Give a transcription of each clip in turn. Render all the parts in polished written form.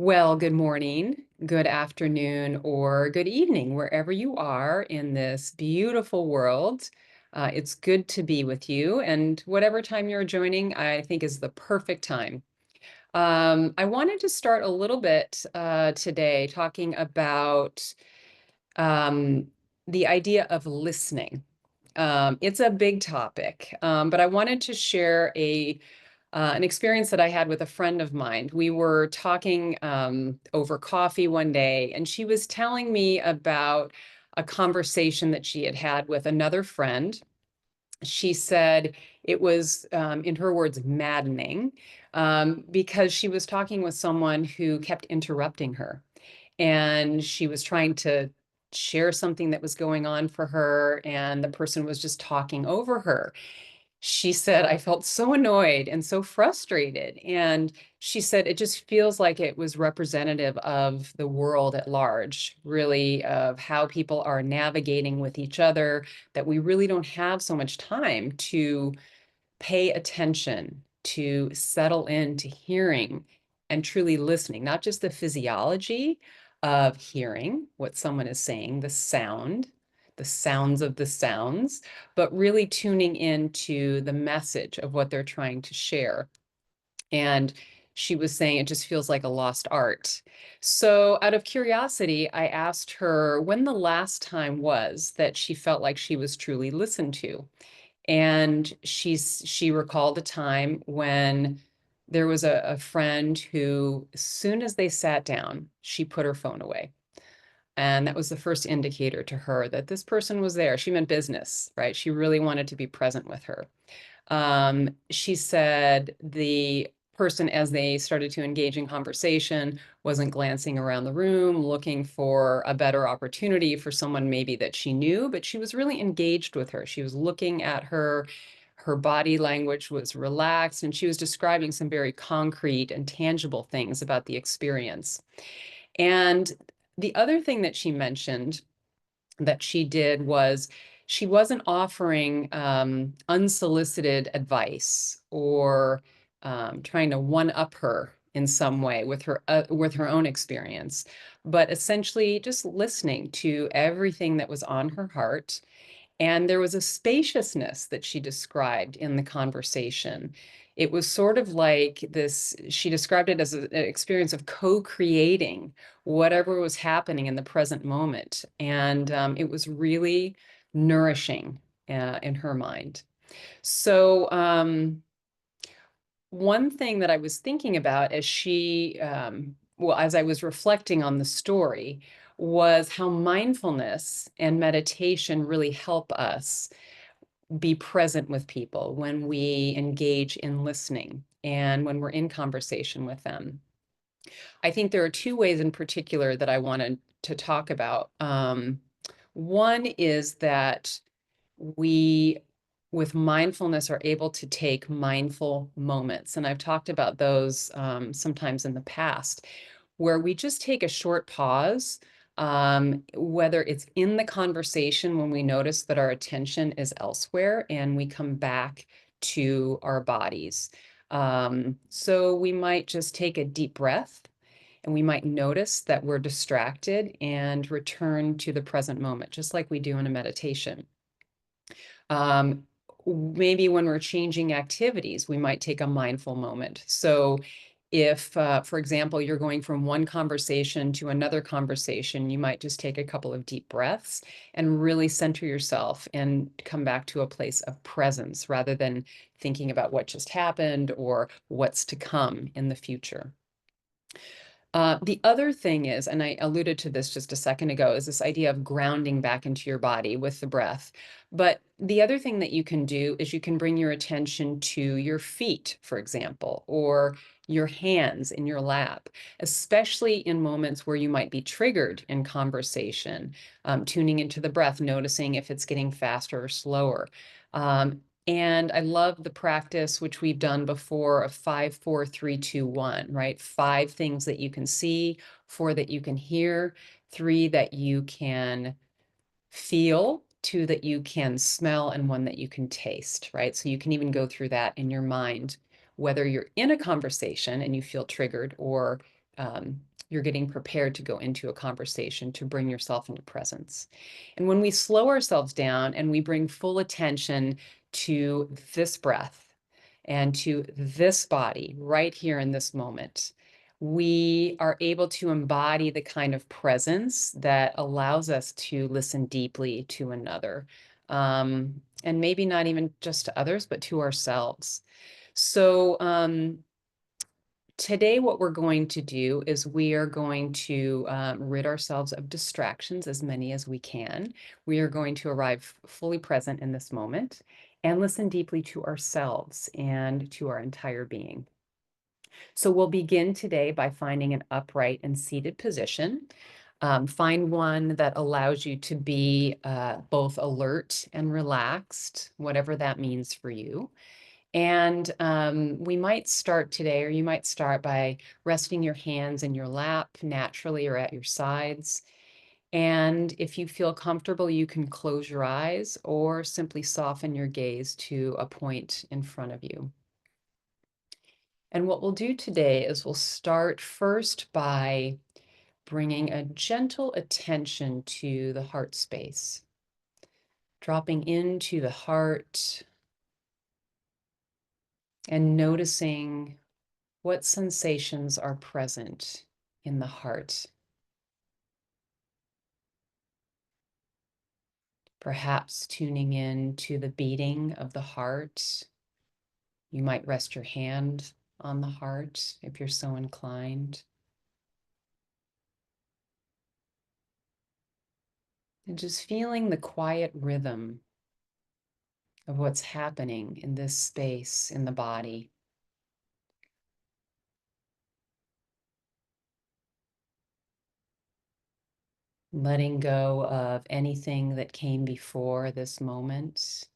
Well, good morning, good afternoon, or good evening, wherever you are in this beautiful world. It's good to be with you, and whatever time you're joining, I think is the perfect time. I wanted to start a little bit today talking about um, the idea of listening. It's a big topic, but I wanted to share an experience that I had with a friend of mine. We were talking over coffee one day, and she was telling me about a conversation that she had had with another friend. She said it was, in her words, maddening, because she was talking with someone who kept interrupting her. And she was trying to share something that was going on for her, and the person was just talking over her. She said, I felt so annoyed and so frustrated. And she said, it just feels like it was representative of the world at large, really, of how people are navigating with each other, that we really don't have so much time to pay attention, to settle into hearing and truly listening, not just the physiology of hearing what someone is saying, the sounds of the sounds, but really tuning into the message of what they're trying to share. And she was saying it just feels like a lost art. So, out of curiosity, I asked her when the last time was that she felt like she was truly listened to. And she recalled a time when there was a friend who, as soon as they sat down, she put her phone away. And that was the first indicator to her that this person was there. She meant business, right? She really wanted to be present with her. She said the person, as they started to engage in conversation, wasn't glancing around the room, looking for a better opportunity for someone maybe that she knew, but she was really engaged with her. She was looking at her. Her body language was relaxed, and she was describing some very concrete and tangible things about the experience. And the other thing that she mentioned that she did was she wasn't offering unsolicited advice or trying to one up her in some way with her own experience, but essentially just listening to everything that was on her heart. And there was a spaciousness that she described in the conversation. It was sort of like this, she described it as an experience of co-creating whatever was happening in the present moment. And it was really nourishing in her mind. So, one thing that I was thinking about as well, as I was reflecting on the story, was how mindfulness and meditation really help us be present with people when we engage in listening and when we're in conversation with them. I think there are two ways in particular that I wanted to talk about. One is that we, with mindfulness, are able to take mindful moments. And I've talked about those sometimes in the past, where we just take a short pause, whether it's in the conversation when we notice that our attention is elsewhere and we come back to our bodies. So we might just take a deep breath and we might notice that we're distracted and return to the present moment, just like we do in a meditation. Um, Maybe when we're changing activities, we might take a mindful moment. So if, for example, you're going from one conversation to another conversation, you might just take a couple of deep breaths and really center yourself and come back to a place of presence rather than thinking about what just happened or what's to come in the future. The other thing is, and I alluded to this just a second ago, is this idea of grounding back into your body with the breath. But the other thing that you can do is you can bring your attention to your feet, for example, or your hands in your lap, especially in moments where you might be triggered in conversation, tuning into the breath, noticing if it's getting faster or slower. And I love the practice, which we've done before, of 5, 4, 3, 2, 1, right? 5 things that you can see, 4 that you can hear, 3 that you can feel, 2 that you can smell, and 1 that you can taste, right? So you can even go through that in your mind, whether you're in a conversation and you feel triggered or you're getting prepared to go into a conversation, to bring yourself into presence. And when we slow ourselves down and we bring full attention to this breath and to this body right here in this moment, we are able to embody the kind of presence that allows us to listen deeply to another. And maybe not even just to others, but to ourselves. So, today, what we're going to do is we are going to rid ourselves of distractions, as many as we can. We are going to arrive fully present in this moment and listen deeply to ourselves and to our entire being. So we'll begin today by finding an upright and seated position. Find one that allows you to be both alert and relaxed, whatever that means for you. And we might start today, or you might start by resting your hands in your lap naturally or at your sides. And if you feel comfortable, you can close your eyes or simply soften your gaze to a point in front of you. And what we'll do today is we'll start first by bringing a gentle attention to the heart space, dropping into the heart and noticing what sensations are present in the heart. Perhaps tuning in to the beating of the heart. You might rest your hand on the heart if you're so inclined. And just feeling the quiet rhythm of what's happening in this space in the body. Letting go of anything that came before this moment,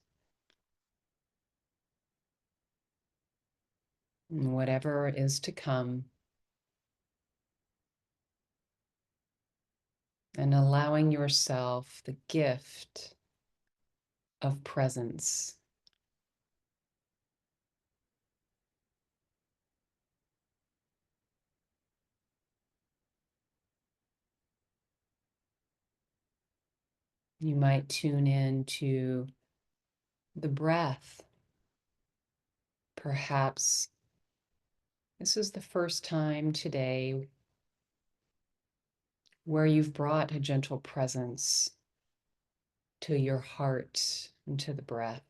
and whatever is to come, and allowing yourself the gift of presence. You might tune in to the breath. Perhaps this is the first time today where you've brought a gentle presence to your heart and to the breath.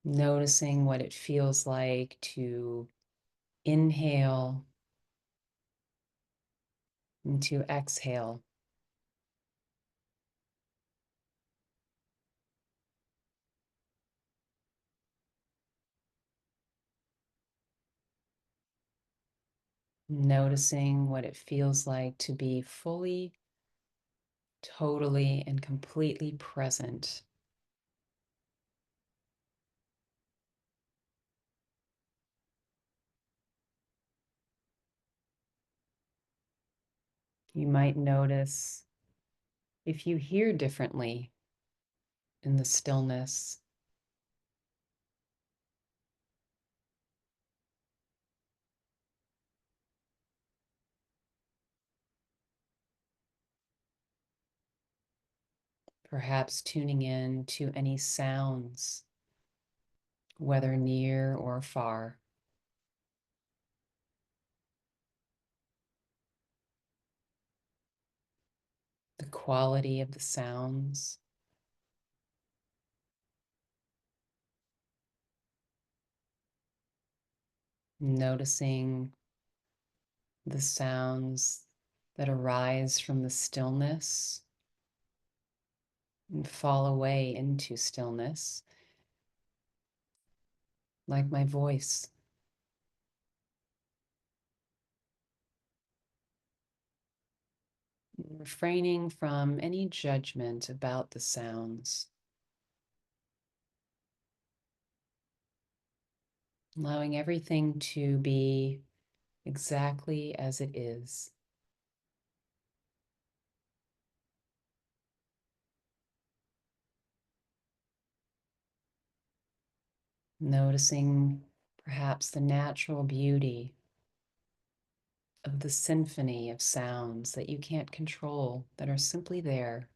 Noticing what it feels like to inhale and to exhale. Noticing what it feels like to be fully, totally, and completely present. You might notice if you hear differently in the stillness. Perhaps tuning in to any sounds, whether near or far. The quality of the sounds, noticing the sounds that arise from the stillness and fall away into stillness, like my voice. Refraining from any judgment about the sounds, allowing everything to be exactly as it is. Noticing perhaps the natural beauty of the symphony of sounds that you can't control, that are simply there.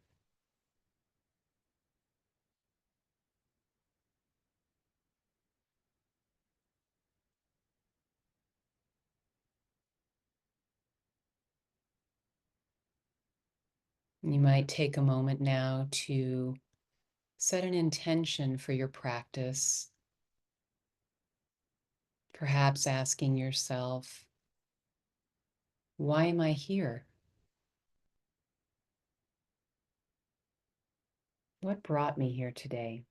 You might take a moment now to set an intention for your practice, perhaps asking yourself, why am I here? What brought me here today?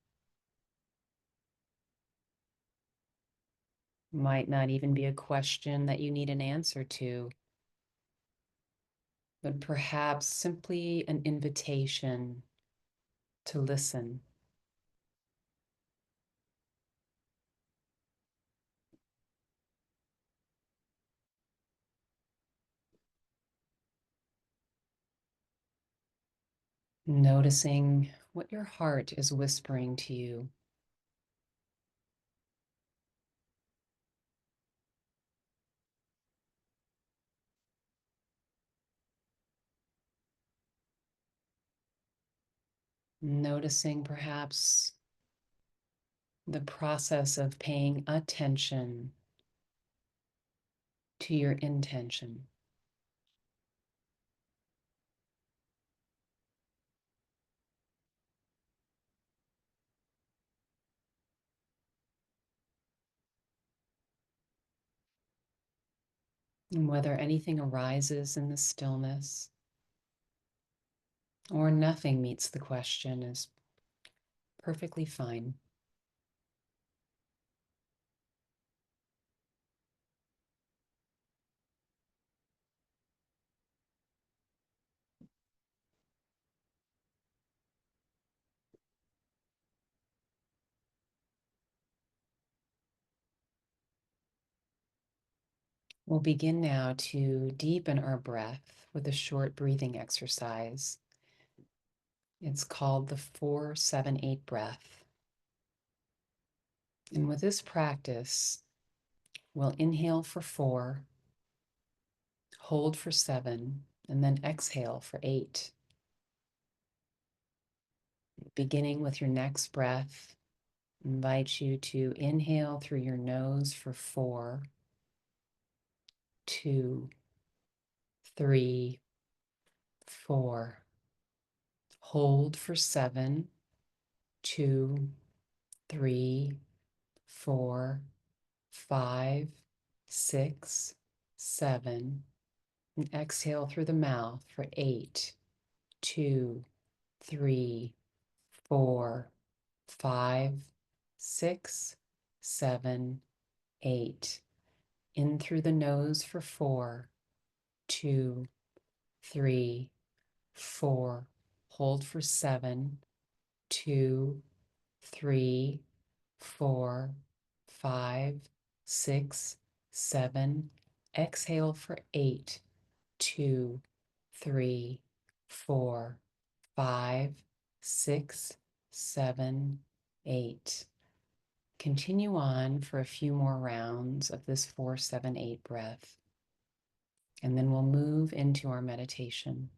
Might not even be a question that you need an answer to, but perhaps simply an invitation to listen. Noticing what your heart is whispering to you. Noticing perhaps the process of paying attention to your intention. And whether anything arises in the stillness or nothing meets the question is perfectly fine. We'll begin now to deepen our breath with a short breathing exercise. It's called the 4-7-8 breath. And with this practice, we'll inhale for 4, hold for 7, and then exhale for 8. Beginning with your next breath, I invite you to inhale through your nose for 4, 2, 3, 4. Hold for 7, 2, 3, 4, 5, 6, 7. And exhale through the mouth for 8, 2, 3, 4, 5, 6, 7, 8. In through the nose for 4, 2, 3, 4. Hold for 7, 2, 3, 4, 5, 6, 7. Exhale for 8, 2, 3, 4, 5, 6, 7, 8. Continue on for a few more rounds of this 4-7-8 breath, and then we'll move into our meditation.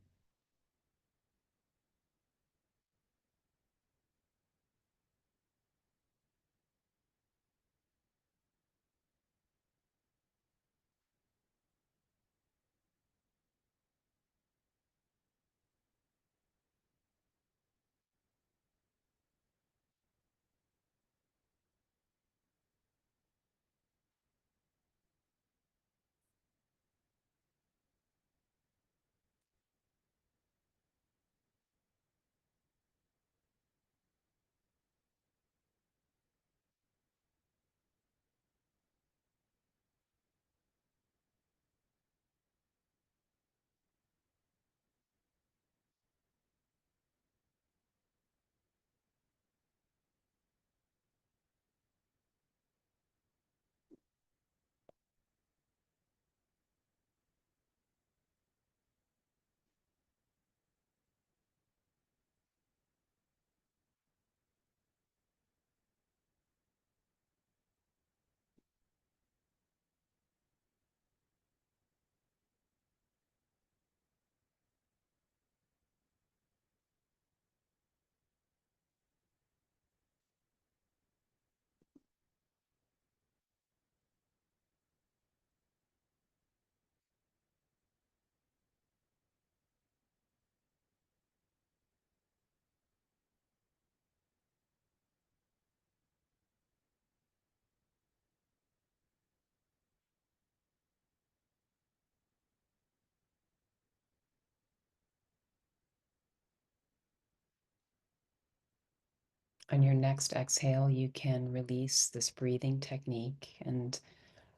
On your next exhale, you can release this breathing technique and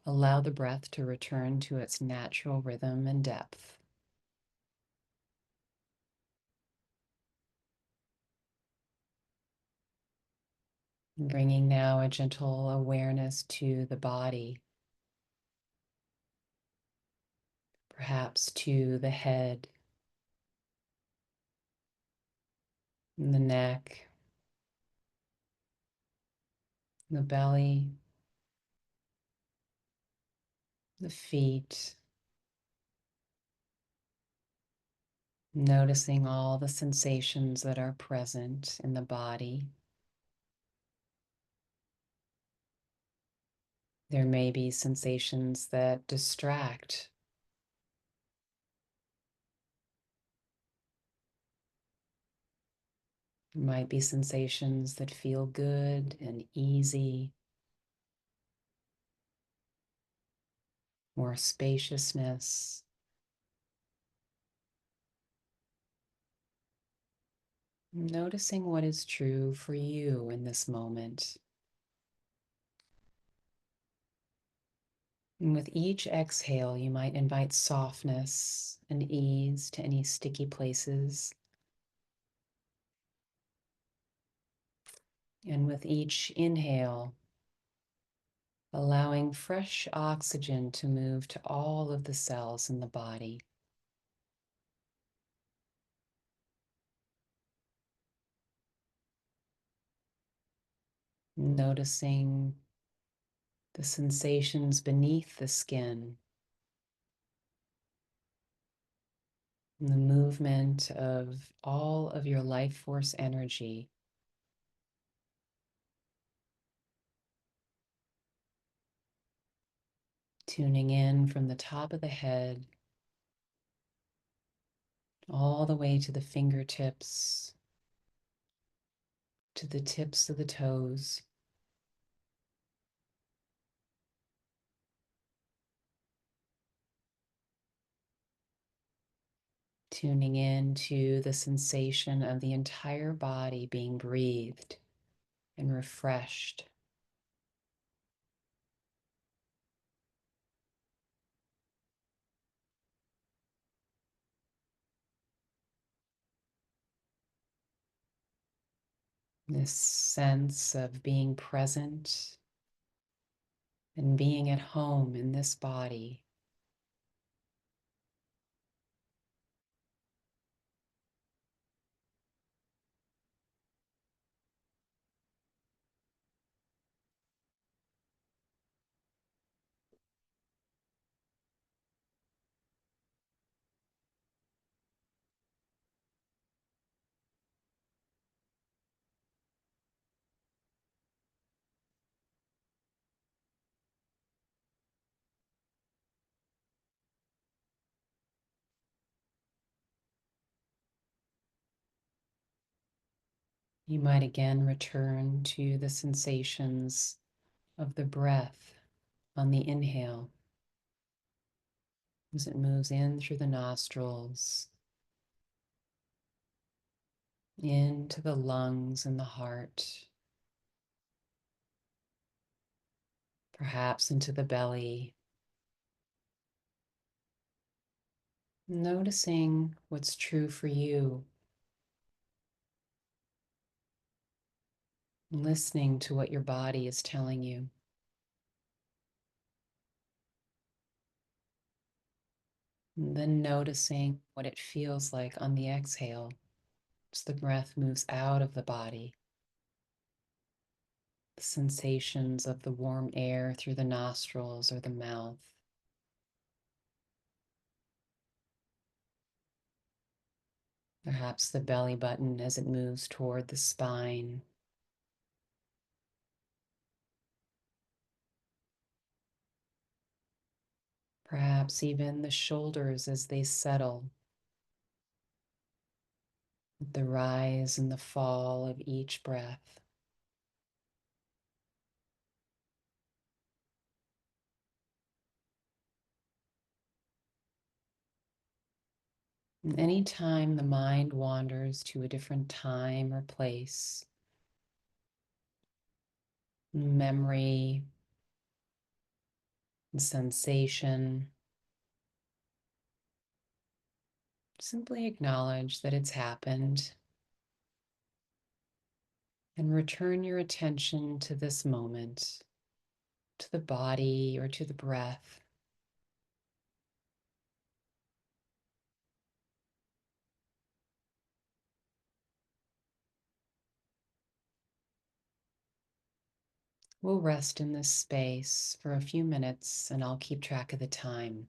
allow the breath to return to its natural rhythm and depth. Bringing now a gentle awareness to the body, perhaps to the head, and the neck, the belly, the feet, noticing all the sensations that are present in the body. There may be sensations that distract. There might be sensations that feel good and easy, more spaciousness. Noticing what is true for you in this moment. And with each exhale, you might invite softness and ease to any sticky places. And with each inhale, allowing fresh oxygen to move to all of the cells in the body. Noticing the sensations beneath the skin, and the movement of all of your life force energy tuning in from the top of the head all the way to the fingertips, to the tips of the toes. Tuning in to the sensation of the entire body being breathed and refreshed. This sense of being present and being at home in this body. You might again return to the sensations of the breath on the inhale as it moves in through the nostrils, into the lungs and the heart, perhaps into the belly. Noticing what's true for you, listening to what your body is telling you. And then noticing what it feels like on the exhale as the breath moves out of the body. The sensations of the warm air through the nostrils or the mouth. Perhaps the belly button as it moves toward the spine. Perhaps even the shoulders as they settle with the rise and the fall of each breath. And anytime the mind wanders to a different time or place, memory, and sensation. Simply acknowledge that it's happened and return your attention to this moment, to the body or to the breath. We'll rest in this space for a few minutes and I'll keep track of the time.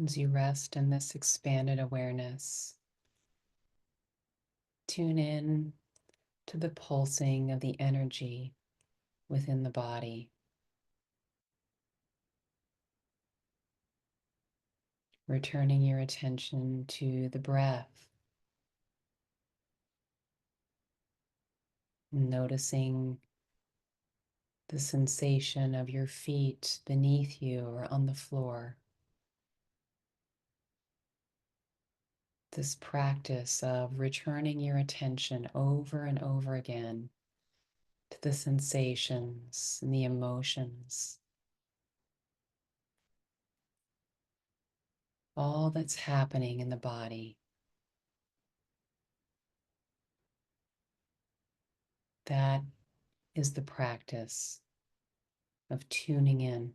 As you rest in this expanded awareness, tune in to the pulsing of the energy within the body, returning your attention to the breath, noticing the sensation of your feet beneath you or on the floor. This practice of returning your attention over and over again to the sensations and the emotions, all that's happening in the body. That is the practice of tuning in,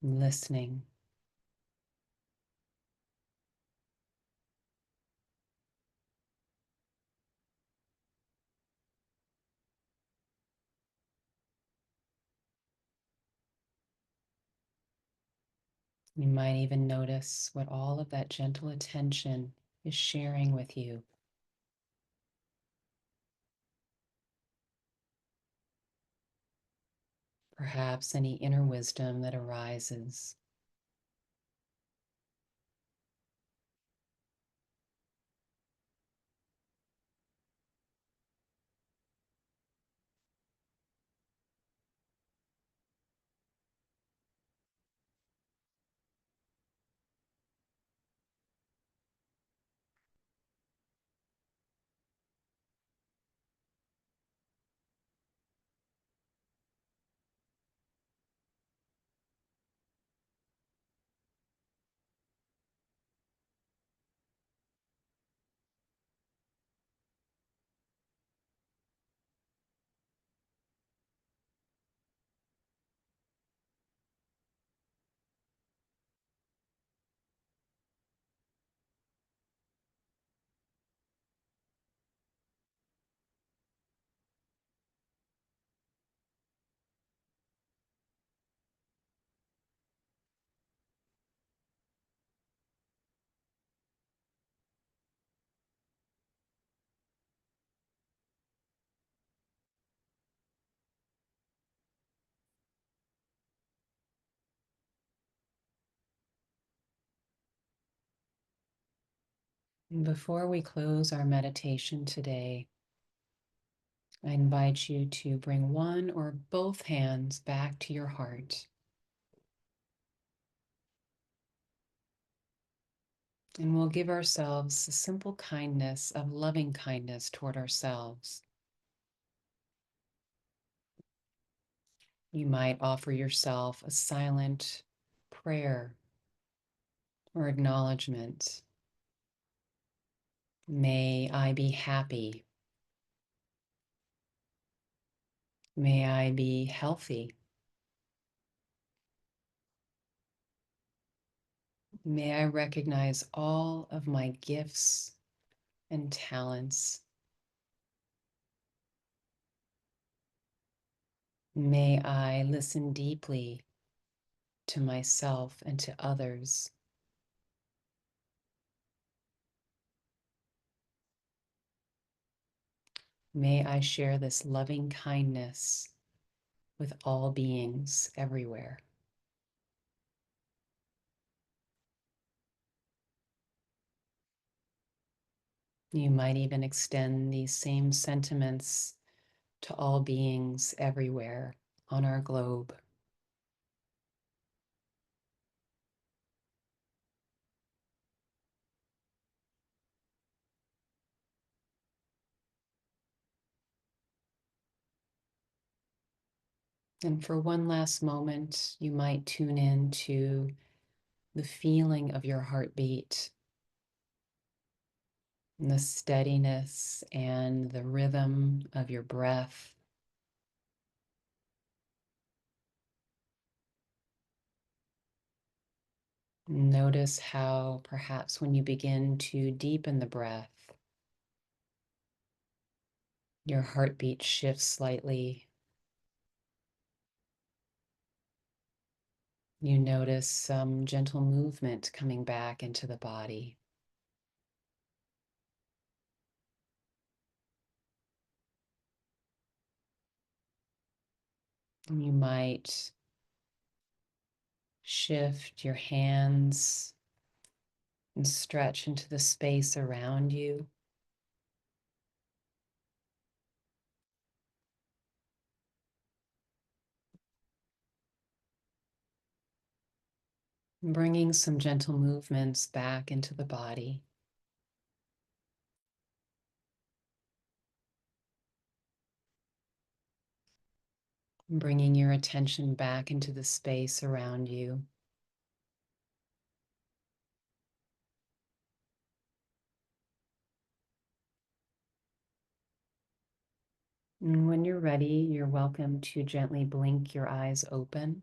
listening. You might even notice what all of that gentle attention is sharing with you. Perhaps any inner wisdom that arises. Before we close our meditation today, I invite you to bring one or both hands back to your heart, and we'll give ourselves a simple kindness of loving kindness toward ourselves. You might offer yourself a silent prayer or acknowledgement. May I be happy. May I be healthy. May I recognize all of my gifts and talents. May I listen deeply to myself and to others. May I share this loving kindness with all beings everywhere. You might even extend these same sentiments to all beings everywhere on our globe. And for one last moment, you might tune in to the feeling of your heartbeat, and the steadiness and the rhythm of your breath. Notice how perhaps when you begin to deepen the breath, your heartbeat shifts slightly. You notice some gentle movement coming back into the body. And you might shift your hands and stretch into the space around you. Bringing some gentle movements back into the body. Bringing your attention back into the space around you. And when you're ready, you're welcome to gently blink your eyes open,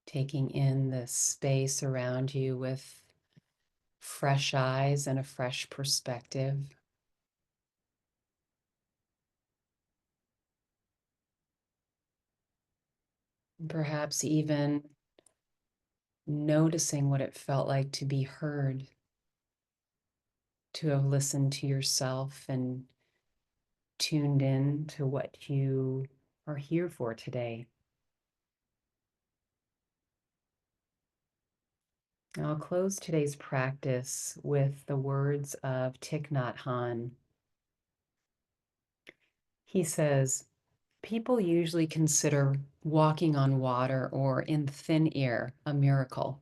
taking in the space around you with fresh eyes and a fresh perspective. Perhaps even noticing what it felt like to be heard, to have listened to yourself and tuned in to what you are here for today. I'll close today's practice with the words of Thich Nhat Hanh. He says, people usually consider walking on water or in thin air a miracle.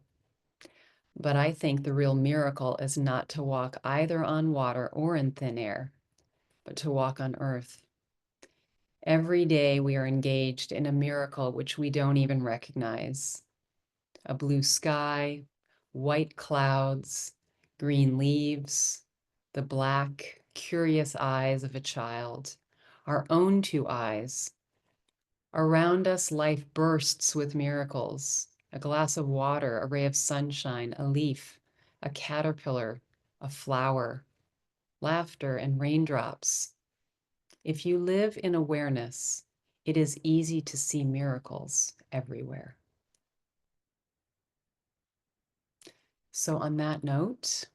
But I think the real miracle is not to walk either on water or in thin air, but to walk on earth. Every day we are engaged in a miracle which we don't even recognize. A blue sky, white clouds, green leaves, the black, curious eyes of a child, our own two eyes. Around us, life bursts with miracles. A glass of water, a ray of sunshine, a leaf, a caterpillar, a flower, laughter, and raindrops. If you live in awareness, it is easy to see miracles everywhere. So, on that note,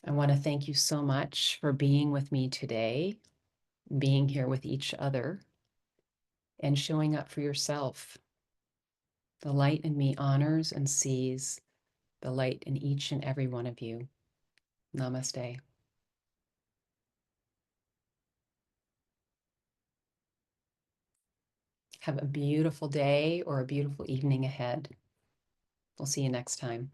I want to thank you so much for being with me today, being here with each other, and showing up for yourself. The light in me honors and sees the light in each and every one of you. Namaste. Have a beautiful day or a beautiful evening ahead. We'll see you next time.